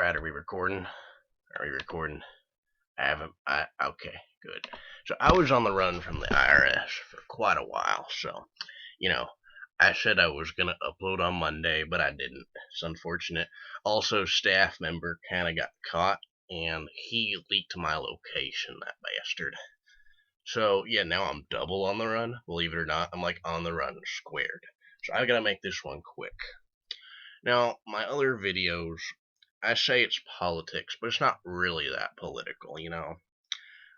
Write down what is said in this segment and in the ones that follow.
Alright, are we recording? Are we recording? Okay, good. So I was on the run from the IRS for quite a while, so, you know, I said I was gonna upload on Monday, but I didn't. It's unfortunate. Also, staff member kinda got caught, and he leaked my location, that bastard. So, yeah, now I'm double on the run, believe it or not. I'm like on the run squared. So I gotta make this one quick. Now, my other videos, I say it's politics, but it's not really that political.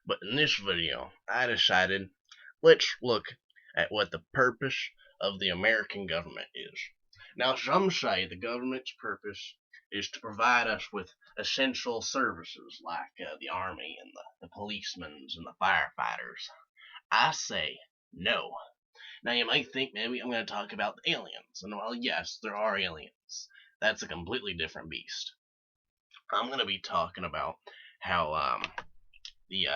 But in this video, I decided let's look at what the purpose of the American government is. Now, some say the government's purpose is to provide us with essential services like the army and the policemen and the firefighters. I say no. Now, you might think maybe I'm going to talk about the aliens, and well, yes, there are aliens. That's a completely different beast. I'm gonna be talking about how the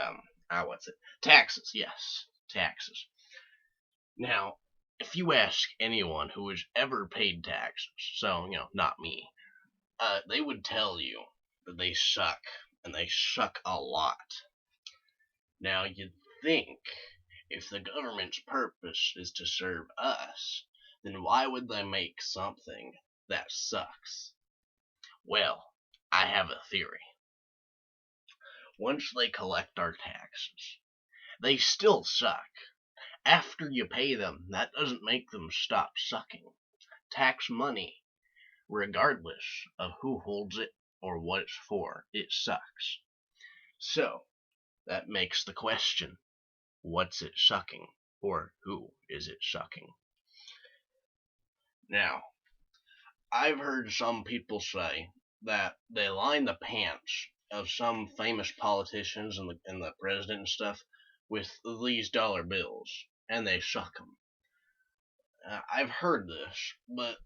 what's it, taxes. Yes, taxes. Now, if you ask anyone who has ever paid taxes, so not me, they would tell you that they suck, and they suck a lot. Now, you'd think if the government's purpose is to serve us, then why would they make something that sucks? Well, I have a theory. Once they collect our taxes, they still suck. After you pay them, that doesn't make them stop sucking. Tax money, regardless of who holds it or what it's for, it sucks. So, that makes the question, what's it sucking? Or who is it sucking? Now, I've heard some people say that they line the pants of some famous politicians and the president and stuff with these dollar bills, and they suck them. I've heard this, but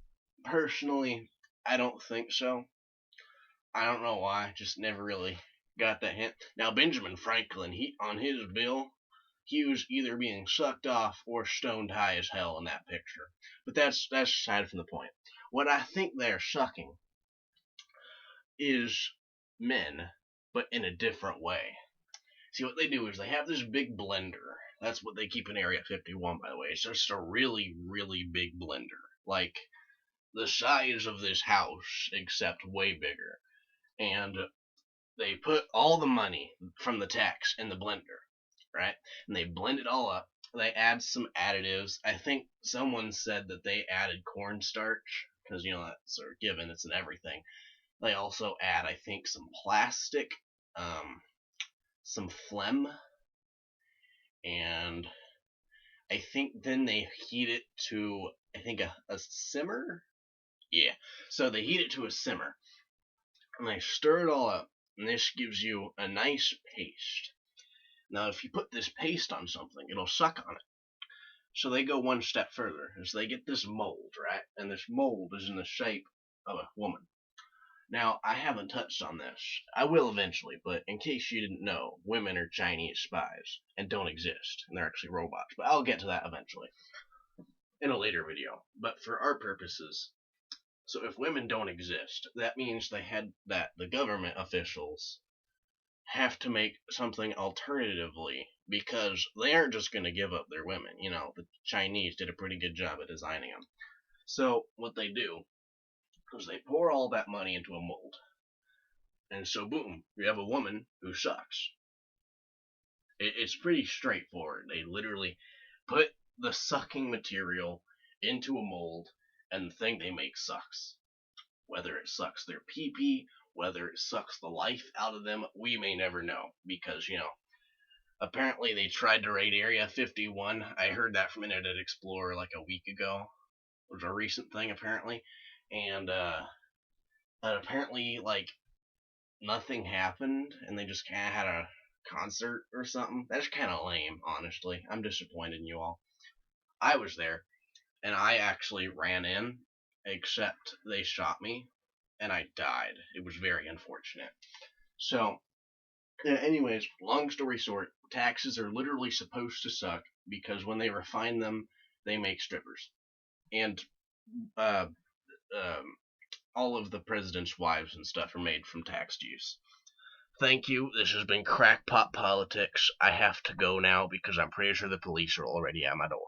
personally, I don't think so. I don't know why, just never really got that hint. Now, Benjamin Franklin, he on his bill, he was either being sucked off or stoned high as hell in that picture. But that's aside from the point. What I think they're sucking is men, but in a different way. See, what they do is they have this big blender. That's what they keep in Area 51, by the way. It's just a really, really big blender. Like the size of this house, except way bigger. And they put all the money from the tax in the blender, right? And they blend it all up. They add some additives. I think someone said that they added cornstarch, because, that's a given, it's in everything. They also add, I think, some plastic, some phlegm, and I think then they heat it to, I think, a simmer? Yeah. So they heat it to a simmer, and they stir it all up, and this gives you a nice paste. Now, if you put this paste on something, it'll suck on it. So they go one step further, as they get this mold, right? And this mold is in the shape of a woman. Now, I haven't touched on this. I will eventually, but in case you didn't know, women are Chinese spies and don't exist, and they're actually robots. But I'll get to that eventually in a later video. But for our purposes, so if women don't exist, that means the government officials have to make something alternatively, because they aren't just going to give up their women. The Chinese did a pretty good job at designing them. So what they do is they pour all that money into a mold. And so, boom, you have a woman who sucks. It's pretty straightforward. They literally put the sucking material into a mold, and the thing they make sucks. Whether it sucks their pee-pee, whether it sucks the life out of them, we may never know. Because, apparently they tried to raid Area 51. I heard that from Internet Explorer like a week ago. It was a recent thing, apparently. And apparently, like, nothing happened, and they just kind of had a concert or something. That's kind of lame, honestly. I'm disappointed in you all. I was there, and I actually ran in, except they shot me, and I died. It was very unfortunate. So, anyways, long story short, taxes are literally supposed to suck, because when they refine them, they make strippers. And, all of the president's wives and stuff are made from taxed use. Thank you. This has been Crackpot Politics. I have to go now because I'm pretty sure the police are already at my door.